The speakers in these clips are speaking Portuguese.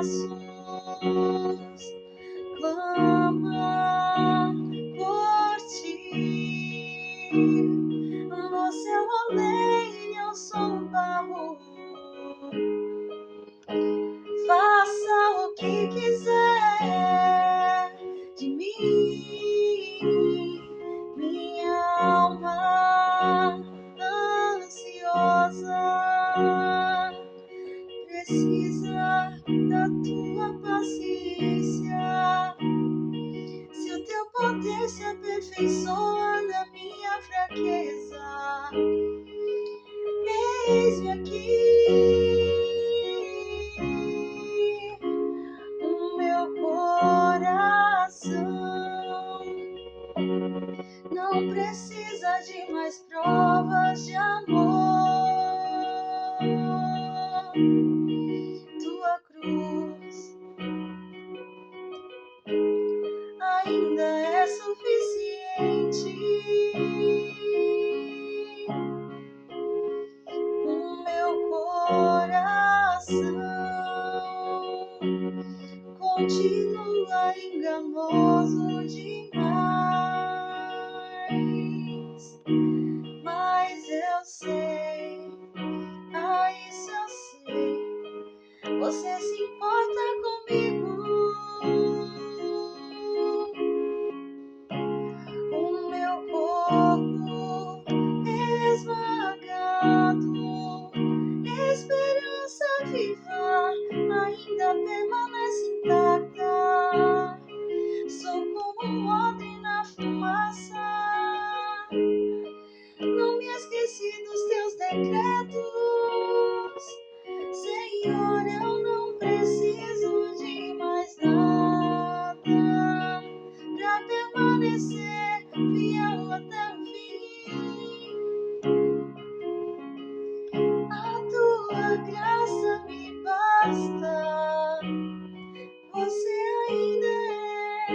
braços clama por ti. Você é o oleiro, eu sou o barro. Faça o que quiser de mim, minha alma ansiosa precisa da tua paciência. Se o teu poder se aperfeiçoa na minha fraqueza, eis-me aqui. O meu coração não precisa de mais provas de amor. Tua cruz ainda é suficiente. O meu coração continua enganoso demais, mas eu sei, isso eu sei, você se importa comigo. O meu corpo esmagado, esperança viva ainda permanece intacta. Sou como um odre na fumaça, não me esqueci dos teus decretos. Senhor, eu não preciso de mais nada pra permanecer fiel até o fim. A tua graça me basta. Você ainda é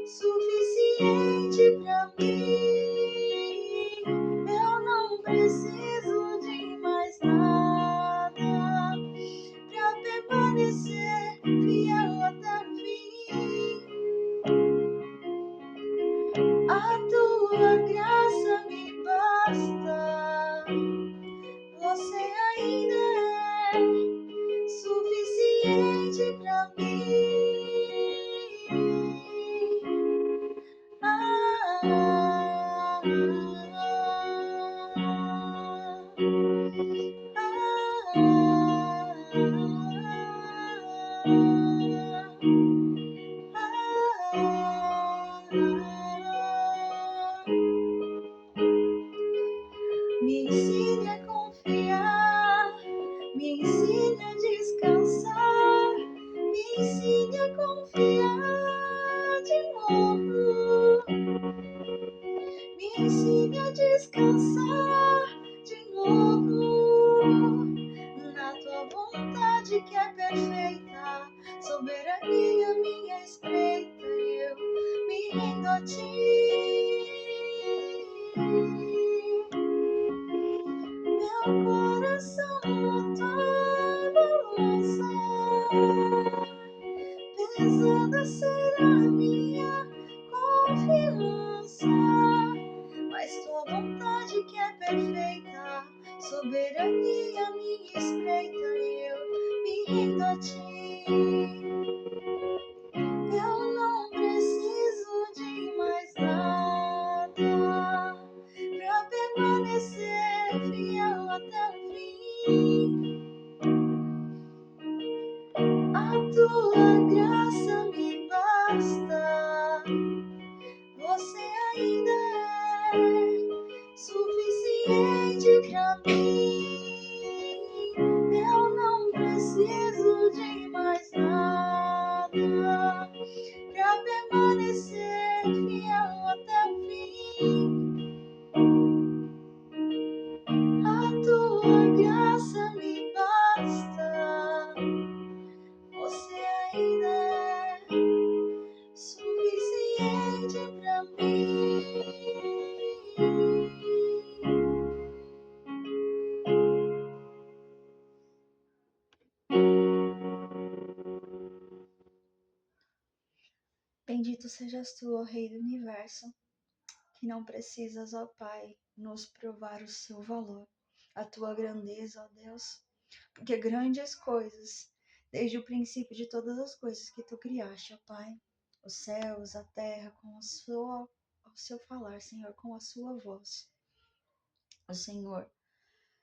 suficiente pra mim. Eu não preciso de mais nada pra permanecer fiel até o fim. A tua graça me basta. Você ainda é suficiente pra mim. Me ensine a confiar, me ensine a descansar, me ensine a confiar de novo. Me ensine a descansar de novo na tua vontade que é perfeita, soberania minha espreita, e eu me rendo a ti. Meu coração na tua balança, pesada será minha confiança, mas tua vontade que é perfeita, soberania minha espreita, e eu me rendo a ti. Eu não preciso de mais nada pra permanecer fiel até o fim. A tua graça me basta. Você ainda é suficiente pra mim. Eu não preciso de mais nada pra permanecer fiel até o fim. A tua graça me basta. Você ainda Bendito sejas tu, ó Rei do Universo, que não precisas, ó Pai, nos provar o seu valor, a tua grandeza, ó Deus, porque grandes coisas, desde o princípio de todas as coisas que tu criaste, ó Pai, os céus, a terra, com o seu falar, Senhor, com a sua voz, o Senhor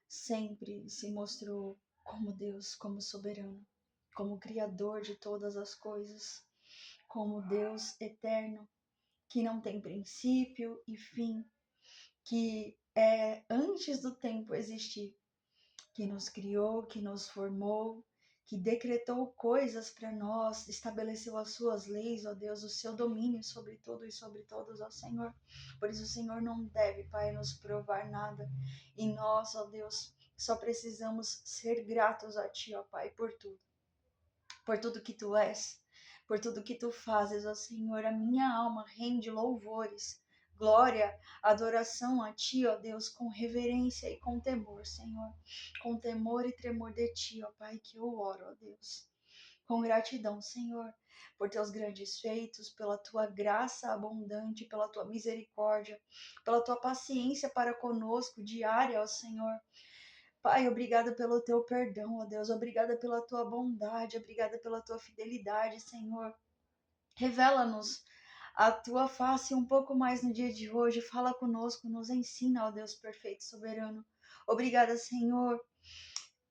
sempre se mostrou como Deus, como soberano, como Criador de todas as coisas, como Deus eterno, que não tem princípio e fim, que é antes do tempo existir, que nos criou, que nos formou, que decretou coisas para nós, estabeleceu as suas leis, ó Deus, o seu domínio sobre tudo e sobre todos, ó Senhor. Por isso o Senhor não deve, Pai, nos provar nada. E nós, ó Deus, só precisamos ser gratos a Ti, ó Pai, por tudo que Tu és, por tudo que Tu fazes, ó Senhor. A minha alma rende louvores, glória, adoração a Ti, ó Deus, com reverência e com temor, Senhor. Com temor e tremor de Ti, ó Pai, que eu oro, ó Deus. Com gratidão, Senhor, por Teus grandes feitos, pela Tua graça abundante, pela Tua misericórdia, pela Tua paciência para conosco diária, ó Senhor. Pai, obrigada pelo Teu perdão, ó Deus. Obrigada pela Tua bondade, obrigada pela Tua fidelidade, Senhor. Revela-nos a Tua face um pouco mais no dia de hoje. Fala conosco, nos ensina, ó Deus perfeito e soberano. Obrigada, Senhor,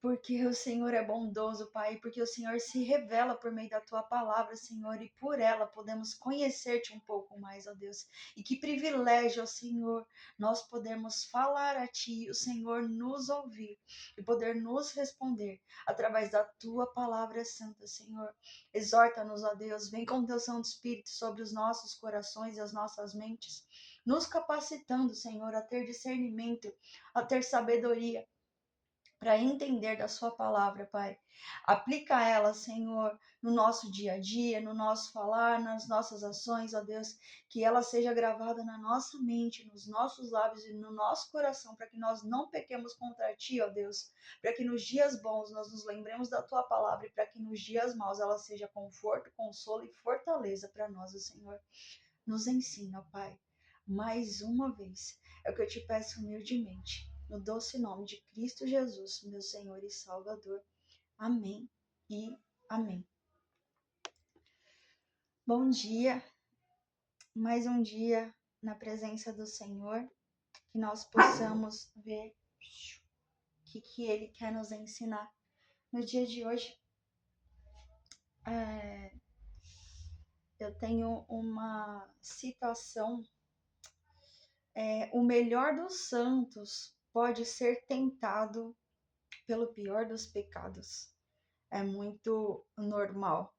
porque o Senhor é bondoso, Pai, porque o Senhor se revela por meio da Tua palavra, Senhor, e por ela podemos conhecer-Te um pouco mais, ó Deus. E que privilégio, ó Senhor, nós podemos falar a Ti, o Senhor nos ouvir e poder nos responder através da Tua palavra santa, Senhor. Exorta-nos, ó Deus, vem com Teu Santo Espírito sobre os nossos corações e as nossas mentes, nos capacitando, Senhor, a ter discernimento, a ter sabedoria, para entender da sua palavra, Pai. Aplica ela, Senhor, no nosso dia a dia, no nosso falar, nas nossas ações, ó Deus, que ela seja gravada na nossa mente, nos nossos lábios e no nosso coração, para que nós não pequemos contra Ti, ó Deus, para que nos dias bons nós nos lembremos da Tua palavra e para que nos dias maus ela seja conforto, consolo e fortaleza para nós, ó Senhor. Nos ensina, Pai, mais uma vez, é o que eu te peço humildemente, no doce nome de Cristo Jesus, meu Senhor e Salvador. Amém e amém. Bom dia, mais um dia na presença do Senhor, que nós possamos ver o que Ele quer nos ensinar. No dia de hoje, eu tenho uma citação. O melhor dos santos pode ser tentado pelo pior dos pecados. É muito normal,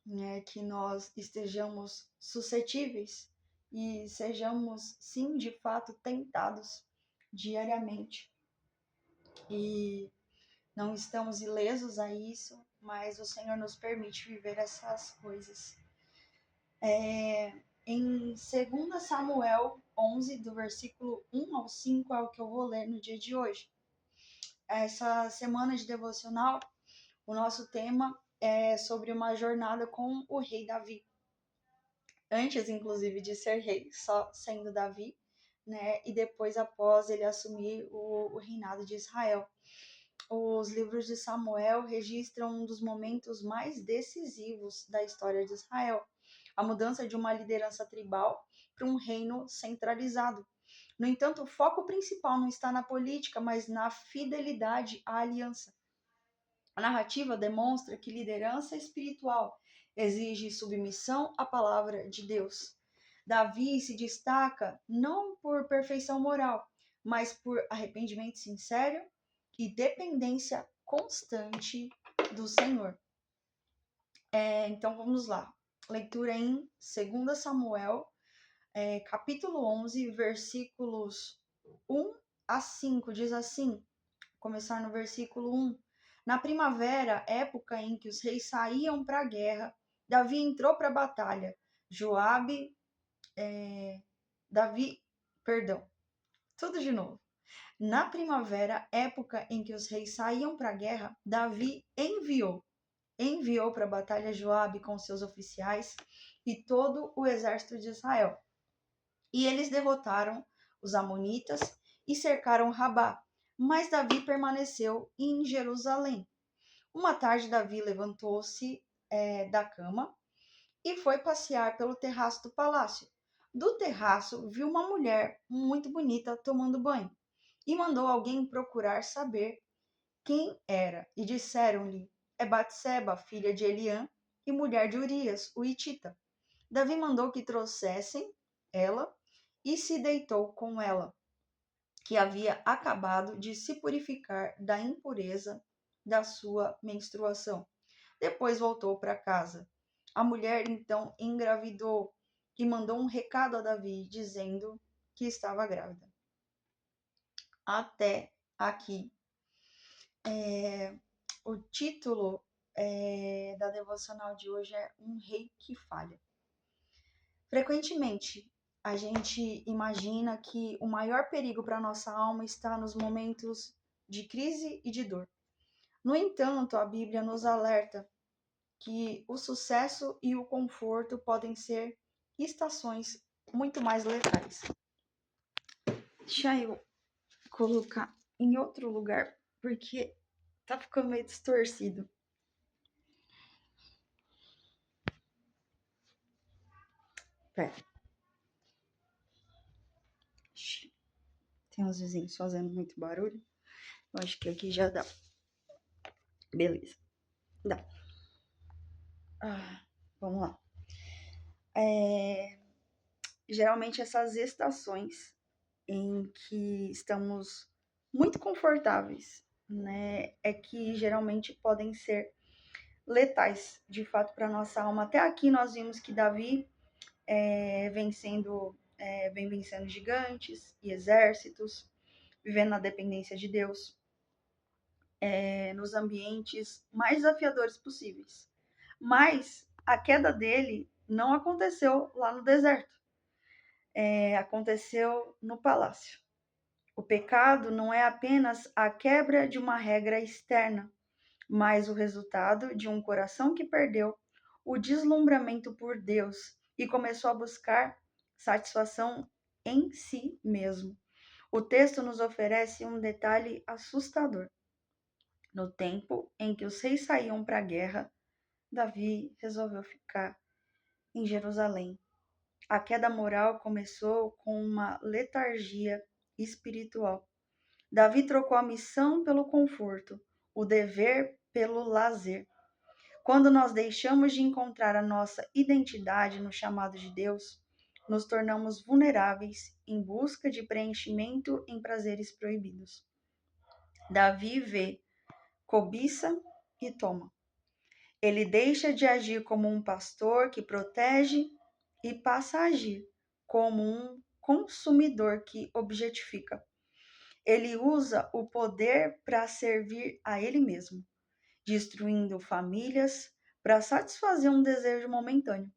né, que nós estejamos suscetíveis e sejamos, sim, de fato, tentados diariamente. E não estamos ilesos a isso, mas o Senhor nos permite viver essas coisas. Em 2 Samuel 11, do versículo 1 ao 5, é o que eu vou ler no dia de hoje. Essa semana de devocional, o nosso tema é sobre uma jornada com o rei Davi. Antes, inclusive, de ser rei, só sendo Davi, né? E depois, após ele assumir o reinado de Israel. Os livros de Samuel registram um dos momentos mais decisivos da história de Israel, a mudança de uma liderança tribal para um reino centralizado. No entanto, o foco principal não está na política, mas na fidelidade à aliança. A narrativa demonstra que liderança espiritual exige submissão à palavra de Deus. Davi se destaca não por perfeição moral, mas por arrependimento sincero e dependência constante do Senhor. Então vamos lá. Leitura em 2 Samuel, capítulo 11, versículos 1 a 5. Diz assim, começar no versículo 1. Na primavera, época em que os reis saíam para a guerra, Davi entrou para a batalha. Tudo de novo. Na primavera, época em que os reis saíam para a guerra, Davi enviou enviou para a batalha Joabe com seus oficiais e todo o exército de Israel. E eles derrotaram os amonitas e cercaram Rabá. Mas Davi permaneceu em Jerusalém. Uma tarde, Davi levantou-se da cama e foi passear pelo terraço do palácio. Do terraço, viu uma mulher muito bonita tomando banho e mandou alguém procurar saber quem era. E disseram-lhe: é Batseba, filha de Eliã e mulher de Urias, o hitita. Davi mandou que trouxessem ela e se deitou com ela, que havia acabado de se purificar da impureza da sua menstruação. Depois voltou para casa. A mulher então engravidou e mandou um recado a Davi dizendo que estava grávida. Até aqui. O título da devocional de hoje é Um Rei que Falha. Frequentemente, a gente imagina que o maior perigo para a nossa alma está nos momentos de crise e de dor. No entanto, a Bíblia nos alerta que o sucesso e o conforto podem ser estações muito mais letais. Deixa eu colocar em outro lugar, porque tá ficando meio distorcido. Pera. Tem uns vizinhos fazendo muito barulho. Eu acho que aqui já dá. Beleza. Dá. Vamos lá. Geralmente essas estações em que estamos muito confortáveis, né, é que geralmente podem ser letais, de fato, para nossa alma. Até aqui nós vimos que Davi vem vencendo gigantes e exércitos, vivendo na dependência de Deus, nos ambientes mais desafiadores possíveis. Mas a queda dele não aconteceu lá no deserto, aconteceu no palácio. O pecado não é apenas a quebra de uma regra externa, mas o resultado de um coração que perdeu o deslumbramento por Deus e começou a buscar satisfação em si mesmo. O texto nos oferece um detalhe assustador. No tempo em que os reis saíam para a guerra, Davi resolveu ficar em Jerusalém. A queda moral começou com uma letargia espiritual. Davi trocou a missão pelo conforto, o dever pelo lazer. Quando nós deixamos de encontrar a nossa identidade no chamado de Deus, nos tornamos vulneráveis em busca de preenchimento em prazeres proibidos. Davi vê, cobiça e toma. Ele deixa de agir como um pastor que protege e passa a agir como um consumidor que objetifica. Ele usa o poder para servir a ele mesmo, destruindo famílias para satisfazer um desejo momentâneo.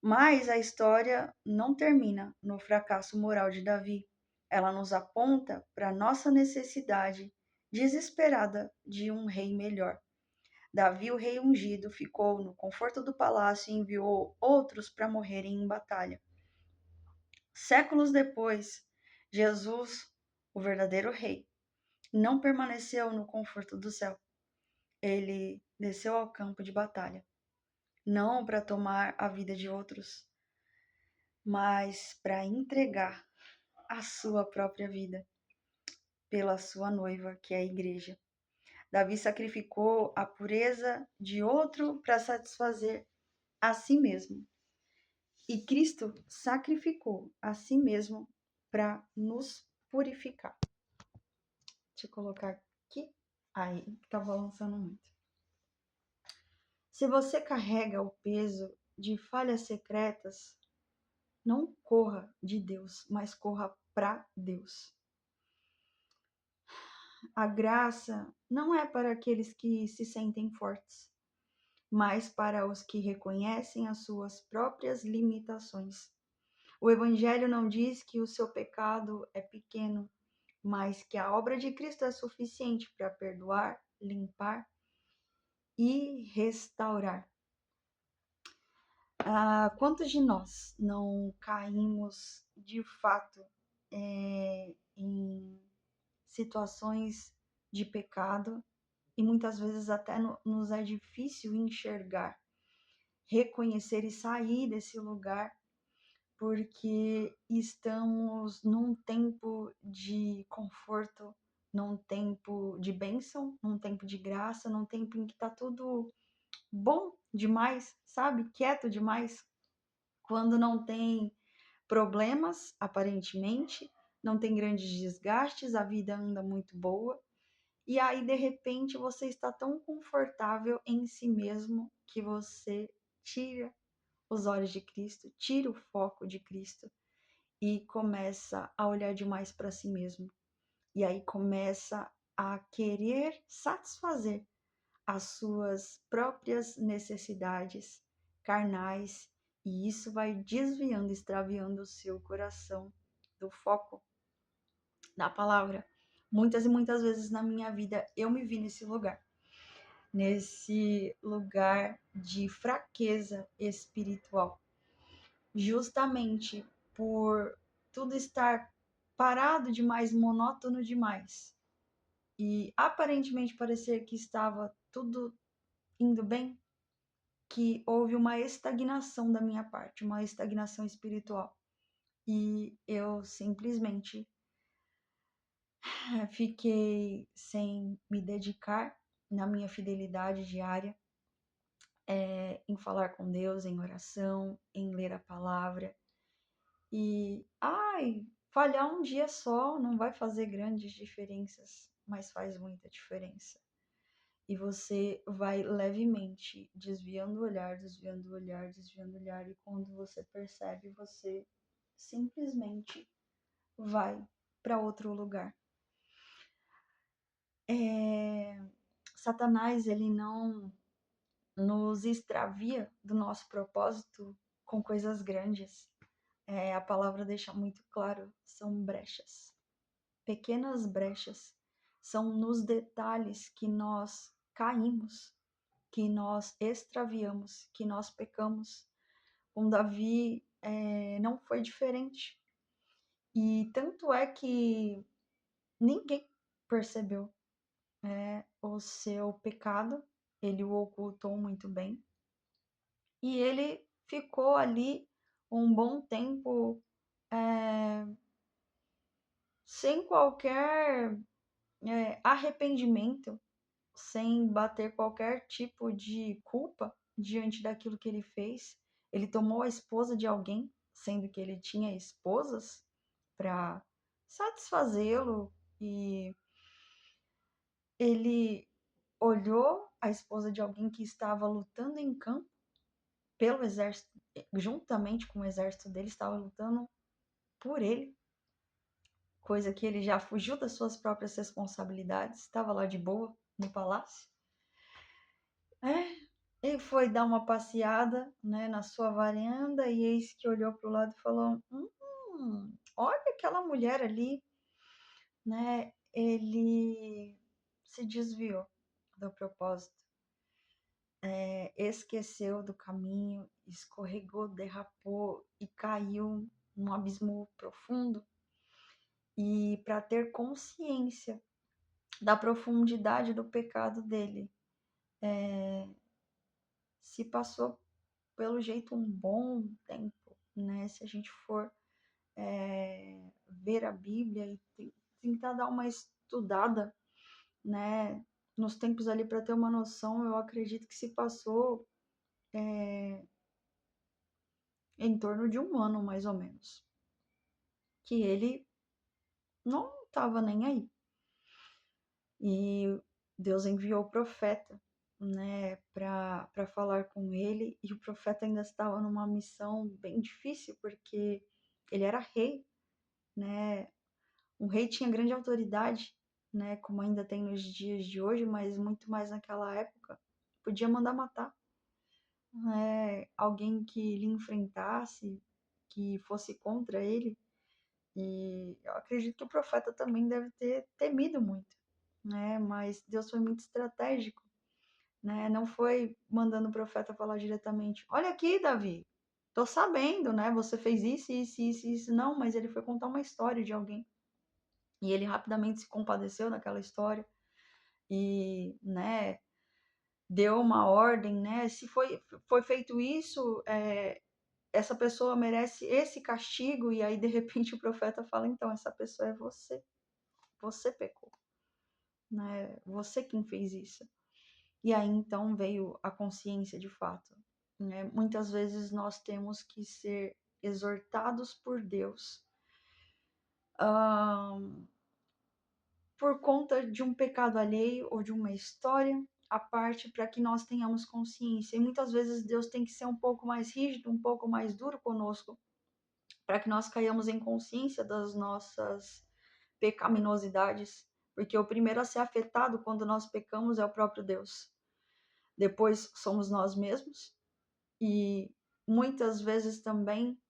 Mas a história não termina no fracasso moral de Davi. Ela nos aponta para a nossa necessidade desesperada de um rei melhor. Davi, o rei ungido, ficou no conforto do palácio e enviou outros para morrerem em batalha. Séculos depois, Jesus, o verdadeiro rei, não permaneceu no conforto do céu. Ele desceu ao campo de batalha, não para tomar a vida de outros, mas para entregar a sua própria vida pela sua noiva, que é a igreja. Davi sacrificou a pureza de outro para satisfazer a si mesmo. E Cristo sacrificou a si mesmo para nos purificar. Deixa eu colocar aqui. Aí, tá balançando muito. Se você carrega o peso de falhas secretas, não corra de Deus, mas corra para Deus. A graça não é para aqueles que se sentem fortes, mas para os que reconhecem as suas próprias limitações. O Evangelho não diz que o seu pecado é pequeno, mas que a obra de Cristo é suficiente para perdoar, limpar e restaurar. Quantos de nós não caímos de fato em situações de pecado e muitas vezes até nos é difícil enxergar, reconhecer e sair desse lugar porque estamos num tempo de conforto, num tempo de bênção, num tempo de graça, num tempo em que tá tudo bom demais, sabe? Quieto demais, quando não tem problemas, aparentemente, não tem grandes desgastes, a vida anda muito boa. E aí, de repente, você está tão confortável em si mesmo que você tira os olhos de Cristo, tira o foco de Cristo e começa a olhar demais para si mesmo. E aí começa a querer satisfazer as suas próprias necessidades carnais, e isso vai desviando, extraviando o seu coração do foco da palavra. Muitas e muitas vezes na minha vida eu me vi nesse lugar de fraqueza espiritual, justamente por tudo estar parado demais, monótono demais, e aparentemente parecer que estava tudo indo bem, que houve uma estagnação da minha parte, uma estagnação espiritual. E eu simplesmente fiquei sem me dedicar na minha fidelidade diária, em falar com Deus, em oração, em ler a palavra. E, falhar um dia só não vai fazer grandes diferenças, mas faz muita diferença. E você vai levemente desviando o olhar, desviando o olhar, desviando o olhar, e quando você percebe, você simplesmente vai para outro lugar. Satanás, ele não nos extravia do nosso propósito com coisas grandes. A palavra deixa muito claro, são brechas, pequenas brechas. São nos detalhes que nós caímos, que nós extraviamos, que nós pecamos. Com Davi não foi diferente. E tanto é que ninguém percebeu o seu pecado, ele o ocultou muito bem. E ele ficou ali um bom tempo sem qualquer arrependimento, sem bater qualquer tipo de culpa diante daquilo que ele fez. Ele tomou a esposa de alguém, sendo que ele tinha esposas, para satisfazê-lo, e ele olhou a esposa de alguém que estava lutando em campo pelo exército, juntamente com o exército dele, estava lutando por ele, coisa que ele já fugiu das suas próprias responsabilidades, estava lá de boa no palácio. Ele foi dar uma passeada, né, na sua varanda, e eis que olhou para o lado e falou: olha aquela mulher ali, né? Ele se desviou do propósito, esqueceu do caminho, escorregou, derrapou e caiu num abismo profundo. E para ter consciência da profundidade do pecado dele, se passou pelo jeito um bom tempo, né? Se a gente for ver a Bíblia e tentar dar uma estudada, né? Nos tempos ali, para ter uma noção, eu acredito que se passou em torno de um ano, mais ou menos, que ele não estava nem aí. E Deus enviou o profeta, né, para falar com ele, e o profeta ainda estava numa missão bem difícil, porque ele era rei, né? Um rei tinha grande autoridade, né, como ainda tem nos dias de hoje, mas muito mais naquela época. Podia mandar matar, né, alguém que lhe enfrentasse, que fosse contra ele. E eu acredito que o profeta também deve ter temido muito, né? Mas Deus foi muito estratégico, né? Não foi mandando o profeta falar diretamente: olha aqui, Davi, tô sabendo, né? Você fez isso, isso, isso, isso. Não, mas ele foi contar uma história de alguém. E ele rapidamente se compadeceu daquela história e, né, deu uma ordem, né? Se foi feito isso, essa pessoa merece esse castigo. E aí, de repente, o profeta fala: então, essa pessoa é você. Você pecou, né? Você quem fez isso. E aí, então, veio a consciência de fato, né? Muitas vezes nós temos que ser exortados por Deus, por conta de um pecado alheio ou de uma história à parte, para que nós tenhamos consciência. E muitas vezes Deus tem que ser um pouco mais rígido, um pouco mais duro conosco, para que nós caiamos em consciência das nossas pecaminosidades, porque o primeiro a ser afetado quando nós pecamos é o próprio Deus. Depois somos nós mesmos e muitas vezes também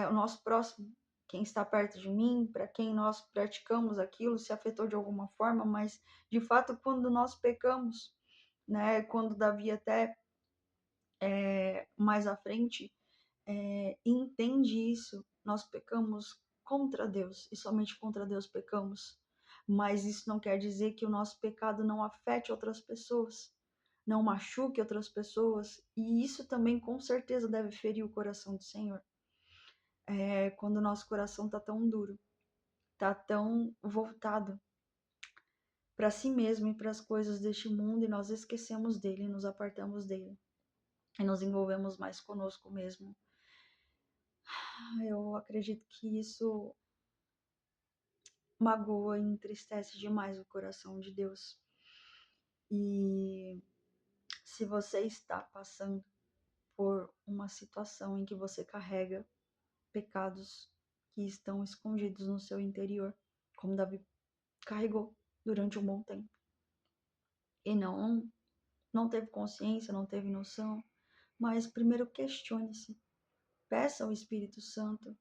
o nosso próximo, quem está perto de mim, para quem nós praticamos aquilo, se afetou de alguma forma, mas de fato quando nós pecamos, né, quando Davi até mais à frente entende isso, nós pecamos contra Deus e somente contra Deus pecamos, mas isso não quer dizer que o nosso pecado não afete outras pessoas, não machuque outras pessoas, e isso também com certeza deve ferir o coração do Senhor. Quando o nosso coração tá tão duro, tá tão voltado para si mesmo e para as coisas deste mundo, e nós esquecemos dele, nos apartamos dele e nos envolvemos mais conosco mesmo. Eu acredito que isso magoa e entristece demais o coração de Deus. E se você está passando por uma situação em que você carrega pecados que estão escondidos no seu interior, como Davi carregou durante um bom tempo, e não teve consciência, não teve noção, mas primeiro questione-se, peça ao Espírito Santo,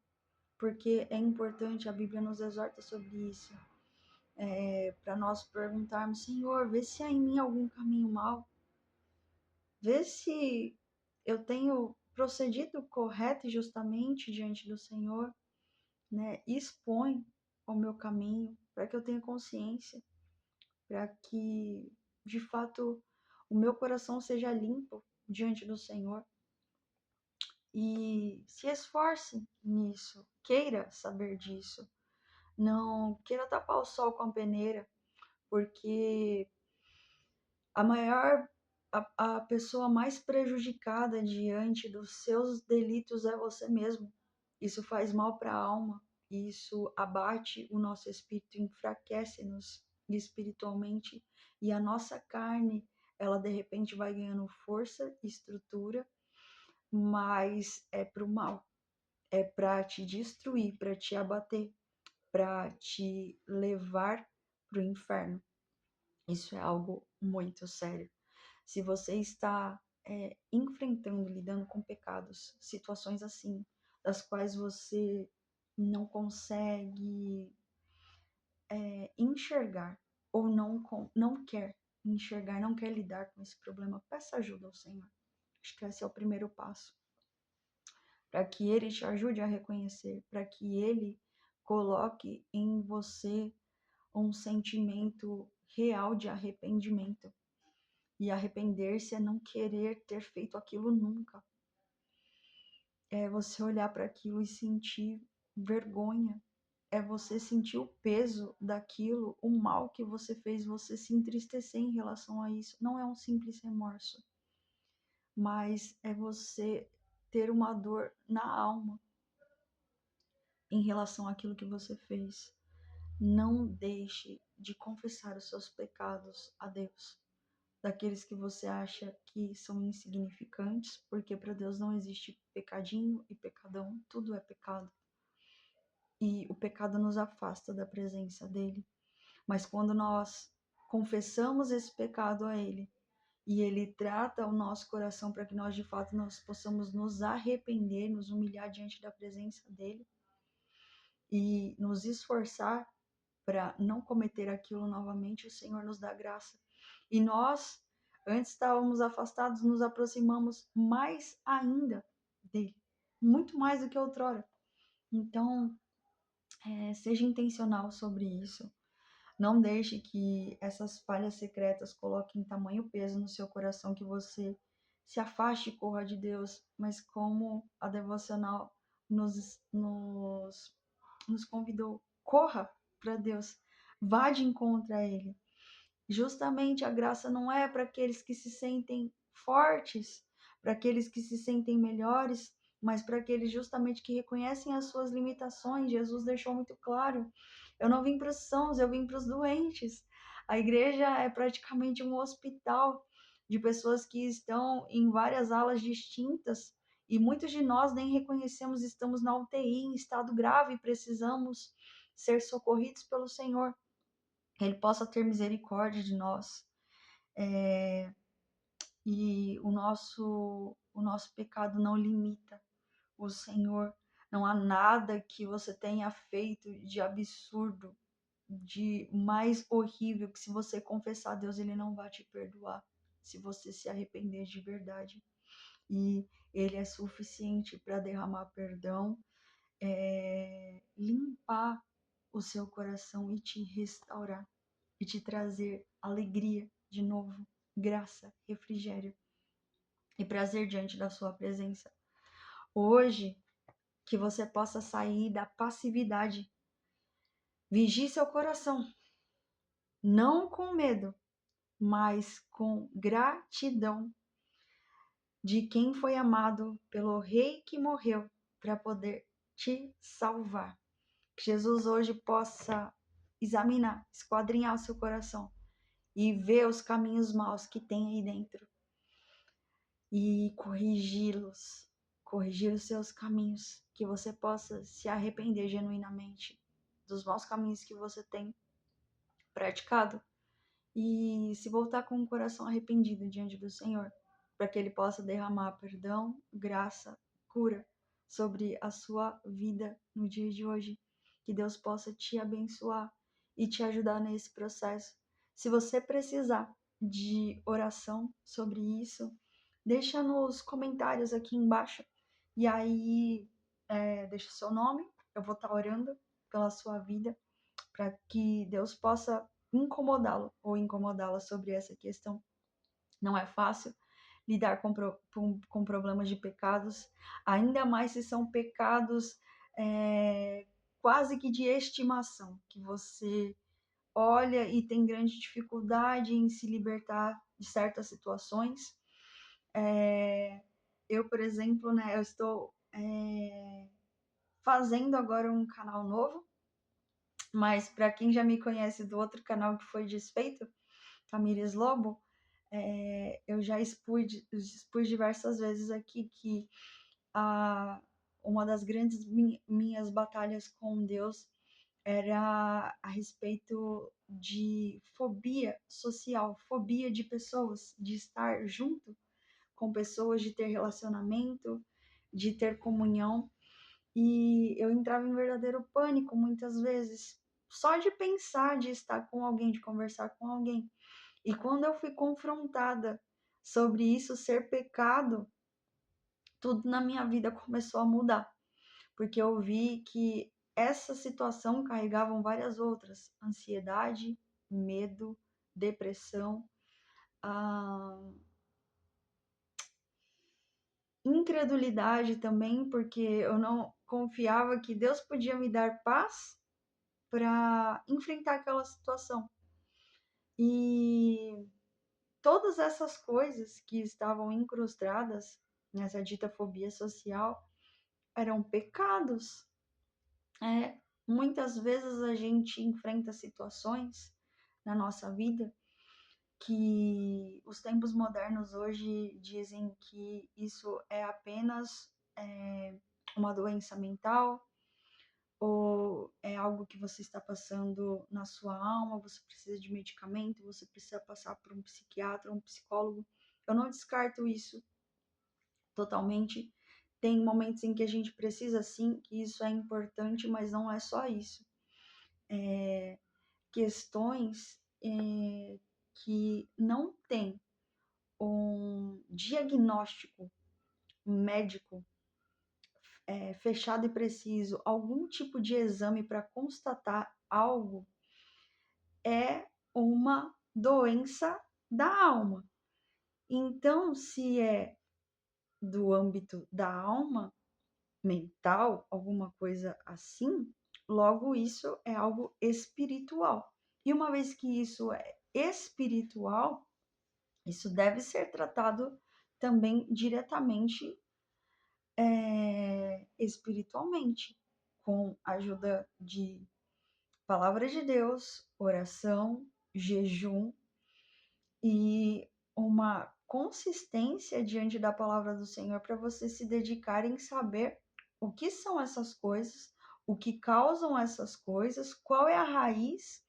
porque é importante, a Bíblia nos exorta sobre isso, para nós perguntarmos: Senhor, vê se há em mim algum caminho mau, vê se eu tenho procedido correto e justamente diante do Senhor, né? Expõe o meu caminho para que eu tenha consciência, para que de fato o meu coração seja limpo diante do Senhor. E se esforce nisso, queira saber disso, não queira tapar o sol com a peneira, porque a maior a pessoa mais prejudicada diante dos seus delitos é você mesmo. Isso faz mal para a alma, isso abate o nosso espírito, enfraquece-nos espiritualmente, e a nossa carne, ela de repente vai ganhando força e estrutura, mas é para o mal, é para te destruir, para te abater, para te levar para o inferno. Isso é algo muito sério. Se você está enfrentando, lidando com pecados, situações assim, das quais você não consegue enxergar, ou não quer enxergar, não quer lidar com esse problema, peça ajuda ao Senhor. Acho que esse é o primeiro passo, para que Ele te ajude a reconhecer, para que Ele coloque em você um sentimento real de arrependimento. E arrepender-se é não querer ter feito aquilo nunca. É você olhar para aquilo e sentir vergonha. É você sentir o peso daquilo, o mal que você fez, você se entristecer em relação a isso. Não é um simples remorso, mas é você ter uma dor na alma em relação àquilo que você fez. Não deixe de confessar os seus pecados a Deus, daqueles que você acha que são insignificantes, porque para Deus não existe pecadinho e pecadão, tudo é pecado. E o pecado nos afasta da presença dele. Mas quando nós confessamos esse pecado a ele, e ele trata o nosso coração para que nós de fato nós possamos nos arrepender, nos humilhar diante da presença dele e nos esforçar para não cometer aquilo novamente, o Senhor nos dá graça. E nós Antes estávamos afastados, nos aproximamos mais ainda dele, muito mais do que outrora. Então, seja intencional sobre isso. Não deixe que essas falhas secretas coloquem tamanho peso no seu coração que você se afaste e corra de Deus, mas como a devocional nos convidou, corra para Deus, vá de encontro a Ele. Justamente a graça não é para aqueles que se sentem fortes, para aqueles que se sentem melhores, mas para aqueles justamente que reconhecem as suas limitações. Jesus deixou muito claro: eu não vim para os sãos, eu vim para os doentes. A igreja é praticamente um hospital de pessoas que estão em várias alas distintas e muitos de nós nem reconhecemos, estamos na UTI em estado grave e precisamos ser socorridos pelo Senhor. Que Ele possa ter misericórdia de nós. E o nosso pecado não limita o Senhor. Não há nada que você tenha feito de absurdo, de mais horrível, que se você confessar a Deus, Ele não vai te perdoar, se você se arrepender de verdade. E Ele é suficiente para derramar perdão, limpar o seu coração e te restaurar, e te trazer alegria de novo, graça, refrigério e prazer diante da sua presença. Hoje, que você possa sair da passividade. Vigie seu coração, não com medo, mas com gratidão de quem foi amado pelo Rei que morreu para poder te salvar. Que Jesus hoje possa examinar, esquadrinhar o seu coração e ver os caminhos maus que tem aí dentro e corrigi-los, corrigir os seus caminhos, que você possa se arrepender genuinamente dos maus caminhos que você tem praticado e se voltar com o coração arrependido diante do Senhor, para que Ele possa derramar perdão, graça, cura sobre a sua vida no dia de hoje. Que Deus possa te abençoar e te ajudar nesse processo. Se você precisar de oração sobre isso, deixa nos comentários aqui embaixo. E aí, deixa o seu nome, eu vou estar orando pela sua vida, para que Deus possa incomodá-lo ou incomodá-la sobre essa questão. Não é fácil lidar com problemas de pecados, ainda mais se são pecados quase que de estimação, que você olha e tem grande dificuldade em se libertar de certas situações. Eu, por exemplo, né, eu estou fazendo agora um canal novo, mas para quem já me conhece do outro canal que foi desfeito, Tamires Lobo, eu já expus diversas vezes aqui que uma das grandes minhas batalhas com Deus era a respeito de fobia social, fobia de pessoas, de estar junto com pessoas, de ter relacionamento, de ter comunhão. E eu entrava em verdadeiro pânico muitas vezes, só de pensar, de estar com alguém, de conversar com alguém. E quando eu fui confrontada sobre isso ser pecado, tudo na minha vida começou a mudar, porque eu vi que essa situação carregavam várias outras: ansiedade, medo, depressão, incredulidade também, porque eu não confiava que Deus podia me dar paz para enfrentar aquela situação. E todas essas coisas que estavam incrustadas nessa dita fobia social eram pecados. Muitas vezes a gente enfrenta situações na nossa vida que os tempos modernos hoje dizem que isso é apenas uma doença mental, ou é algo que você está passando na sua alma, você precisa de medicamento, você precisa passar por um psiquiatra, um psicólogo. Eu não descarto isso totalmente. Tem momentos em que a gente precisa sim, que isso é importante, mas não é só isso. Questões que não têm um diagnóstico médico fechado e preciso, algum tipo de exame para constatar algo, é uma doença da alma. Então, se é do âmbito da alma, mental, alguma coisa assim, logo isso é algo espiritual. E uma vez que isso é espiritual, isso deve ser tratado também diretamente espiritualmente, com a ajuda de palavra de Deus, oração, jejum e uma consistência diante da palavra do Senhor para você se dedicar em saber o que são essas coisas, o que causam essas coisas, qual é a raiz,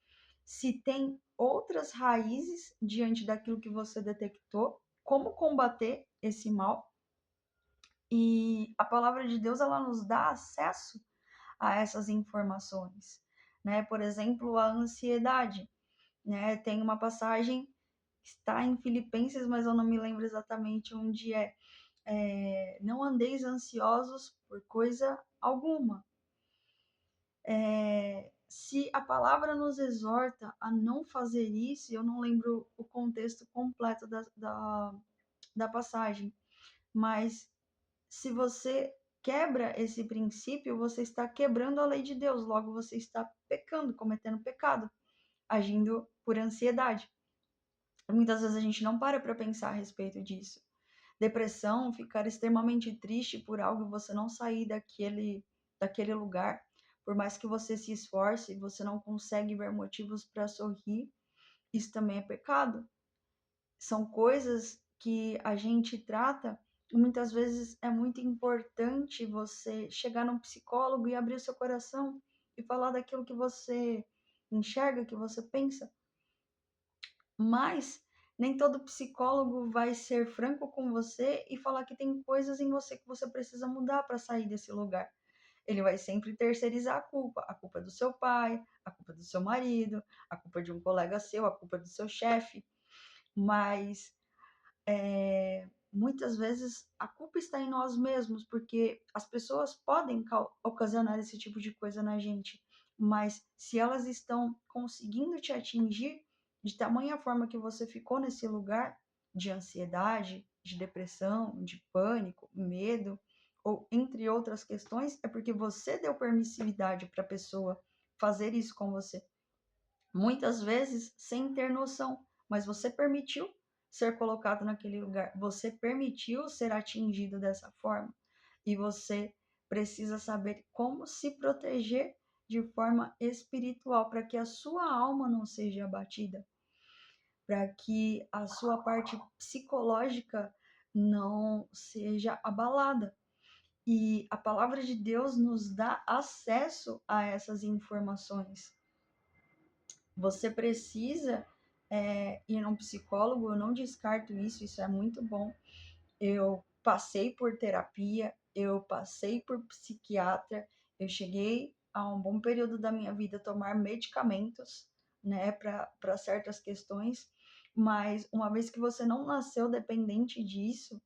se tem outras raízes diante daquilo que você detectou, como combater esse mal. E a palavra de Deus, ela nos dá acesso a essas informações, né? Por exemplo, a ansiedade, né? Tem uma passagem que está em Filipenses, mas eu não me lembro exatamente onde não andeis ansiosos por coisa alguma. Se a palavra nos exorta a não fazer isso, eu não lembro o contexto completo da passagem, mas se você quebra esse princípio, você está quebrando a lei de Deus, logo você está pecando, cometendo pecado, agindo por ansiedade. Muitas vezes a gente não para pensar a respeito disso. Depressão, ficar extremamente triste por algo e você não sair daquele lugar, por mais que você se esforce, você não consegue ver motivos para sorrir, isso também é pecado. São coisas que a gente trata e muitas vezes é muito importante você chegar num psicólogo e abrir o seu coração e falar daquilo que você enxerga, que você pensa. Mas nem todo psicólogo vai ser franco com você e falar que tem coisas em você que você precisa mudar para sair desse lugar. Ele vai sempre terceirizar a culpa é do seu pai, a culpa é do seu marido, a culpa é de um colega seu, a culpa é do seu chefe. Mas muitas vezes a culpa está em nós mesmos, porque as pessoas podem ocasionar esse tipo de coisa na gente, mas se elas estão conseguindo te atingir de tamanha forma que você ficou nesse lugar de ansiedade, de depressão, de pânico, medo, ou entre outras questões, é porque você deu permissividade para a pessoa fazer isso com você. Muitas vezes sem ter noção, mas você permitiu ser colocado naquele lugar, você permitiu ser atingido dessa forma e você precisa saber como se proteger de forma espiritual para que a sua alma não seja abatida, para que a sua parte psicológica não seja abalada. E a palavra de Deus nos dá acesso a essas informações. Você precisa ir num psicólogo, eu não descarto isso, isso é muito bom. Eu passei por terapia, eu passei por psiquiatra, eu cheguei a um bom período da minha vida a tomar medicamentos, né, para certas questões, mas uma vez que você não nasceu dependente disso,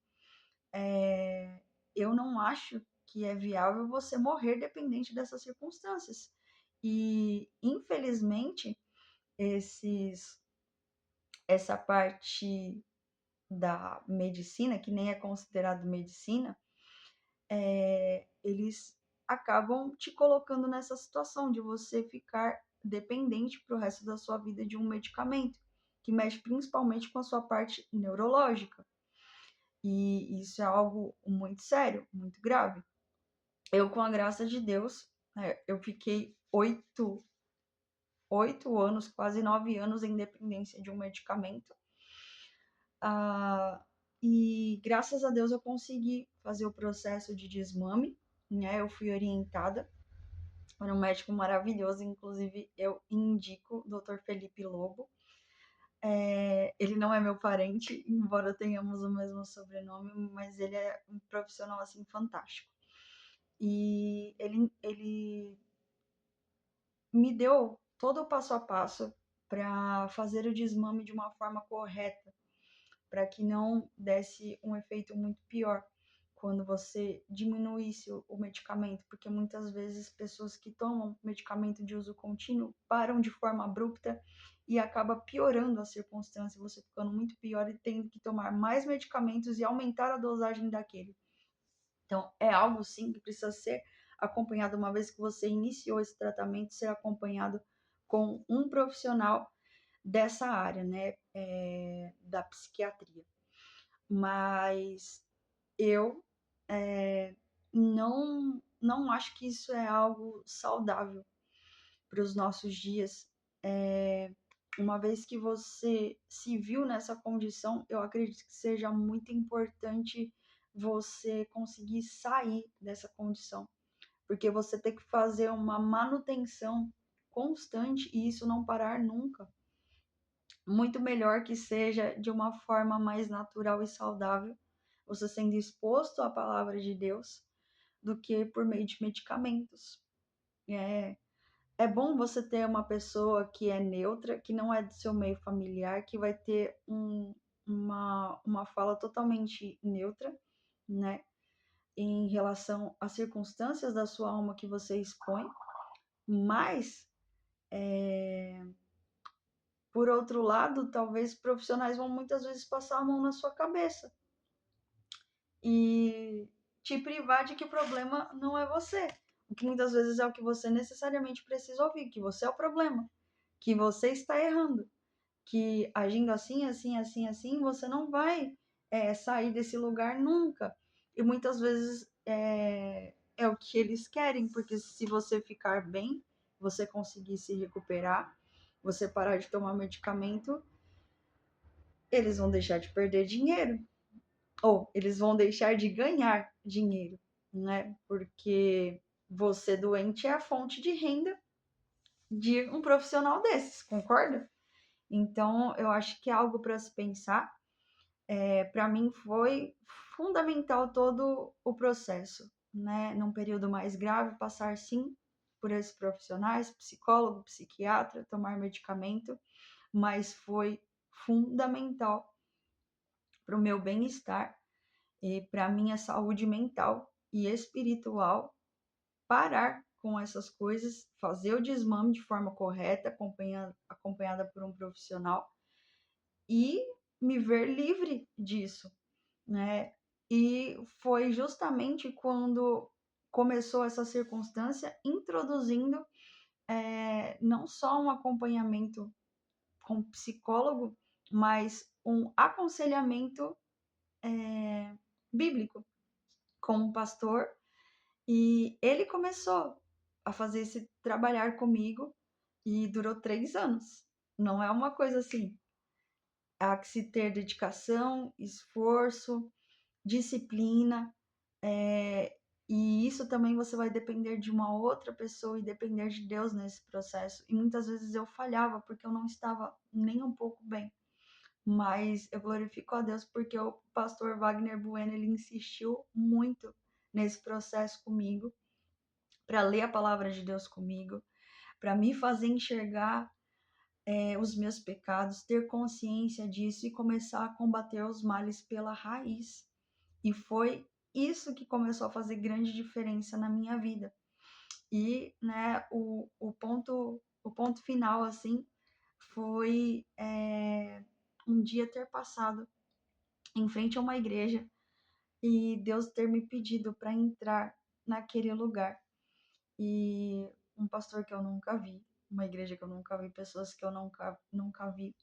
eu não acho que é viável você morrer dependente dessas circunstâncias. E, infelizmente, essa parte da medicina, que nem é considerado medicina, eles acabam te colocando nessa situação de você ficar dependente para o resto da sua vida de um medicamento, que mexe principalmente com a sua parte neurológica. E isso é algo muito sério, muito grave. Eu, com a graça de Deus, eu fiquei 8 anos, quase 9 anos em dependência de um medicamento. E graças a Deus eu consegui fazer o processo de desmame, né? Eu fui orientada por um médico maravilhoso, inclusive eu indico o Dr. Felipe Lobo. Ele não é meu parente, embora tenhamos o mesmo sobrenome, mas ele é um profissional assim fantástico. E ele me deu todo o passo a passo para fazer o desmame de uma forma correta, para que não desse um efeito muito pior quando você diminuísse o medicamento, porque muitas vezes pessoas que tomam medicamento de uso contínuo param de forma abrupta e acaba piorando a circunstância, você ficando muito pior e tendo que tomar mais medicamentos e aumentar a dosagem daquele. Então, é algo sim que precisa ser acompanhado, uma vez que você iniciou esse tratamento, ser acompanhado com um profissional dessa área, né, da psiquiatria. Mas eu não acho que isso é algo saudável para os nossos dias. Uma vez que você se viu nessa condição, eu acredito que seja muito importante você conseguir sair dessa condição, porque você tem que fazer uma manutenção constante e isso não parar nunca. Muito melhor que seja de uma forma mais natural e saudável, você sendo exposto à palavra de Deus, do que por meio de medicamentos. É bom você ter uma pessoa que é neutra, que não é do seu meio familiar, que vai ter uma fala totalmente neutra, né, em relação às circunstâncias da sua alma que você expõe, mas, por outro lado, talvez profissionais vão muitas vezes passar a mão na sua cabeça e te privar de que o problema não é você. O que muitas vezes é o que você necessariamente precisa ouvir, que você é o problema, que você está errando, que agindo assim, assim, assim, assim, você não vai sair desse lugar nunca. E muitas vezes é o que eles querem, porque se você ficar bem, você conseguir se recuperar, você parar de tomar medicamento, eles vão deixar de perder dinheiro, ou eles vão deixar de ganhar dinheiro, né? Porque você doente é a fonte de renda de um profissional desses, concorda? Então, eu acho que é algo para se pensar. Para mim foi fundamental todo o processo, né? Num período mais grave, passar sim por esses profissionais, psicólogo, psiquiatra, tomar medicamento, mas foi fundamental para o meu bem-estar e para a minha saúde mental e espiritual parar com essas coisas, fazer o desmame de forma correta, acompanhada por um profissional e me ver livre disso, né? E foi justamente quando começou essa circunstância, introduzindo não só um acompanhamento com psicólogo, mas um aconselhamento bíblico com um pastor. E ele começou a fazer esse trabalhar comigo e durou 3 anos. Não é uma coisa assim. Há que se ter dedicação, esforço, disciplina, e isso também você vai depender de uma outra pessoa e depender de Deus nesse processo. E muitas vezes eu falhava porque eu não estava nem um pouco bem. Mas eu glorifico a Deus porque o pastor Wagner Bueno, ele insistiu muito nesse processo comigo, para ler a palavra de Deus comigo, para me fazer enxergar os meus pecados, ter consciência disso e começar a combater os males pela raiz. E foi isso que começou a fazer grande diferença na minha vida. E, né, o ponto final, assim, foi um dia ter passado em frente a uma igreja e Deus ter me pedido para entrar naquele lugar. E um pastor que eu nunca vi, uma igreja que eu nunca vi, pessoas que eu nunca vi,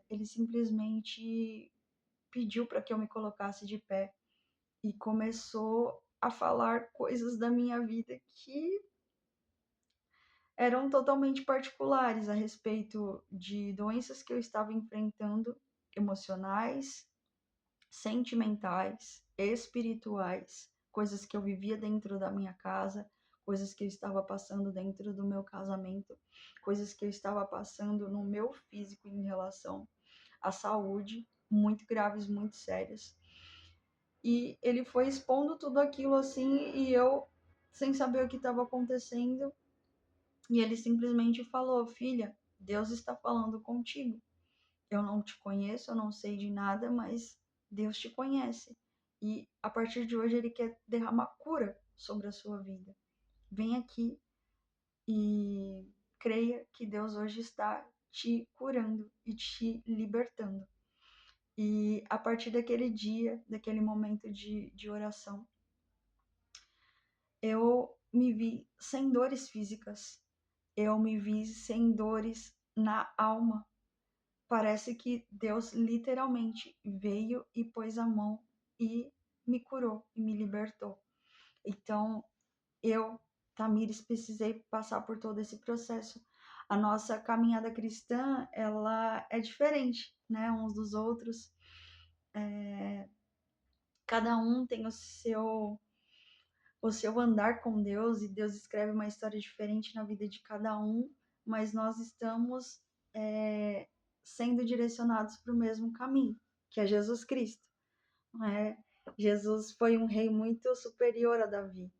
ele simplesmente pediu para que eu me colocasse de pé e começou a falar coisas da minha vida que eram totalmente particulares a respeito de doenças que eu estava enfrentando, emocionais, sentimentais, espirituais, coisas que eu vivia dentro da minha casa, coisas que eu estava passando dentro do meu casamento, coisas que eu estava passando no meu físico em relação à saúde, muito graves, muito sérias. E ele foi expondo tudo aquilo assim, e eu, sem saber o que estava acontecendo, e ele simplesmente falou: filha, Deus está falando contigo. eu não te conheço, eu não sei de nada, mas Deus te conhece. E a partir de hoje Ele quer derramar cura sobre a sua vida. Vem aqui e creia que Deus hoje está te curando e te libertando. E a partir daquele dia, daquele momento de oração, eu me vi sem dores físicas, eu me vi sem dores na alma. Parece que Deus literalmente veio e pôs a mão e me curou e me libertou. Então, eu, Tamires, precisei passar por todo esse processo. A nossa caminhada cristã, ela é diferente, né, uns dos outros. Cada um tem o seu andar com Deus, e Deus escreve uma história diferente na vida de cada um, mas nós estamos sendo direcionados para o mesmo caminho, que é Jesus Cristo. Não é? Jesus foi um rei muito superior a Davi,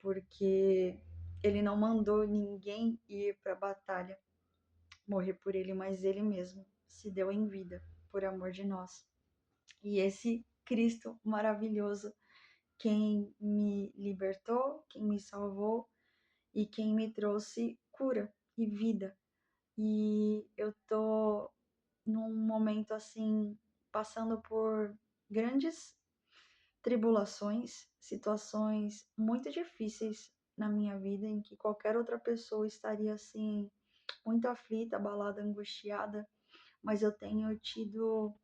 porque ele não mandou ninguém ir para a batalha, morrer por ele, mas ele mesmo se deu em vida por amor de nós. E esse Cristo maravilhoso, quem me libertou, quem me salvou e quem me trouxe cura e vida. E eu tô num momento assim, passando por grandes tribulações, situações muito difíceis na minha vida, em que qualquer outra pessoa estaria assim, muito aflita, abalada, angustiada, mas eu tenho tido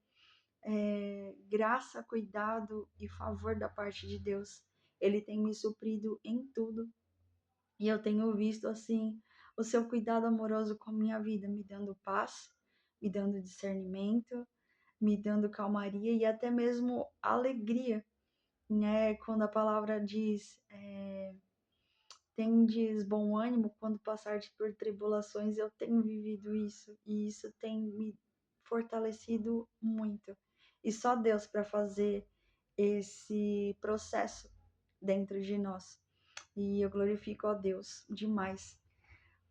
graça, cuidado e favor da parte de Deus. Ele tem me suprido em tudo e eu tenho visto assim o seu cuidado amoroso com a minha vida, me dando paz, me dando discernimento, me dando calmaria e até mesmo alegria, né? Quando a palavra diz tendes bom ânimo quando passares por tribulações, eu tenho vivido isso e isso tem me fortalecido muito. E só Deus para fazer esse processo dentro de nós. E eu glorifico a Deus demais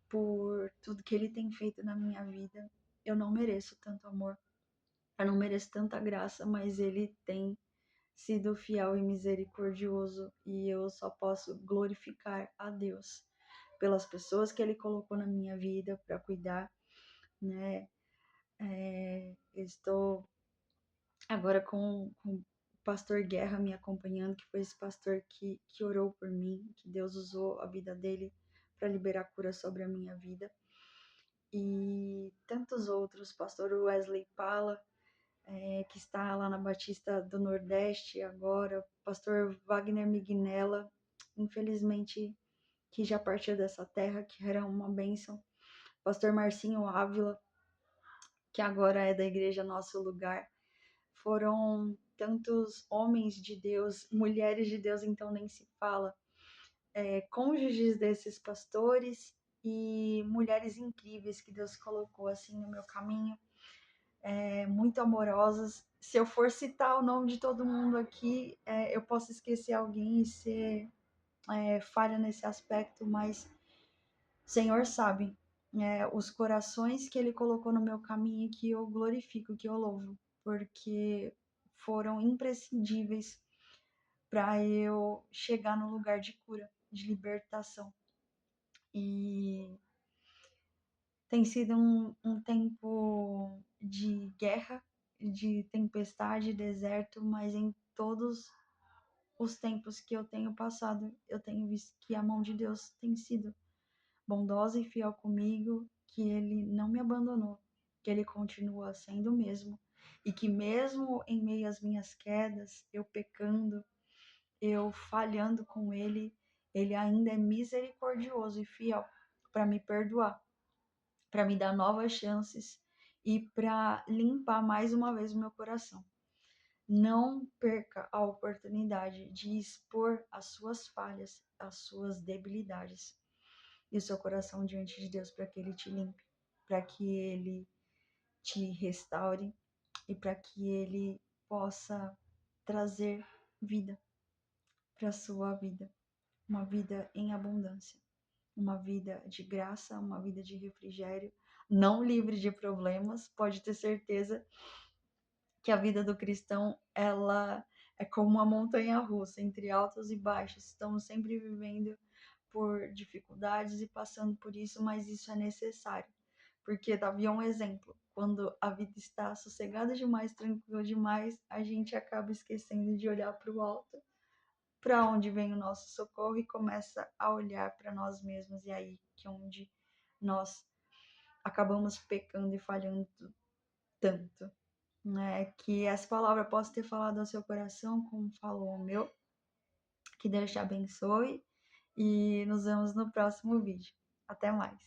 por tudo que Ele tem feito na minha vida. Eu não mereço tanto amor, eu não mereço tanta graça, mas Ele tem sido fiel e misericordioso, e eu só posso glorificar a Deus pelas pessoas que Ele colocou na minha vida para cuidar, né? Estou agora com o pastor Guerra me acompanhando, que foi esse pastor que orou por mim, que Deus usou a vida dele para liberar cura sobre a minha vida. E tantos outros, pastor Wesley Pala, que está lá na Batista do Nordeste agora, pastor Wagner Mignella, infelizmente, que já partiu dessa terra, que era uma bênção, pastor Marcinho Ávila, que agora é da igreja Nosso Lugar. Foram tantos homens de Deus, mulheres de Deus, então nem se fala, cônjuges desses pastores e mulheres incríveis que Deus colocou assim no meu caminho, muito amorosas. Se eu for citar o nome de todo mundo aqui, eu posso esquecer alguém e ser falha nesse aspecto, mas o Senhor sabe os corações que Ele colocou no meu caminho, que eu glorifico, que eu louvo, porque foram imprescindíveis para eu chegar no lugar de cura, de libertação. E tem sido um tempo de guerra, de tempestade, deserto, mas em todos os tempos que eu tenho passado, eu tenho visto que a mão de Deus tem sido bondosa e fiel comigo, que Ele não me abandonou, que Ele continua sendo o mesmo, e que mesmo em meio às minhas quedas, eu pecando, eu falhando com Ele, Ele ainda é misericordioso e fiel para me perdoar, para me dar novas chances e para limpar mais uma vez o meu coração. Não perca a oportunidade de expor as suas falhas, as suas debilidades e o seu coração diante de Deus, para que Ele te limpe, para que Ele te restaure e para que Ele possa trazer vida para a sua vida, uma vida em abundância, uma vida de graça, uma vida de refrigério, não livre de problemas, pode ter certeza que a vida do cristão, ela é como uma montanha russa, entre altos e baixos. Estamos sempre vivendo por dificuldades e passando por isso, mas isso é necessário. Porque Davi é um exemplo. Quando a vida está sossegada demais, tranquila demais, a gente acaba esquecendo de olhar para o alto, para onde vem o nosso socorro, e começa a olhar para nós mesmos. E aí que é onde nós acabamos pecando e falhando tanto. Né? Que essa palavra possa ter falado ao seu coração, como falou o meu. Que Deus te abençoe e nos vemos no próximo vídeo. Até mais!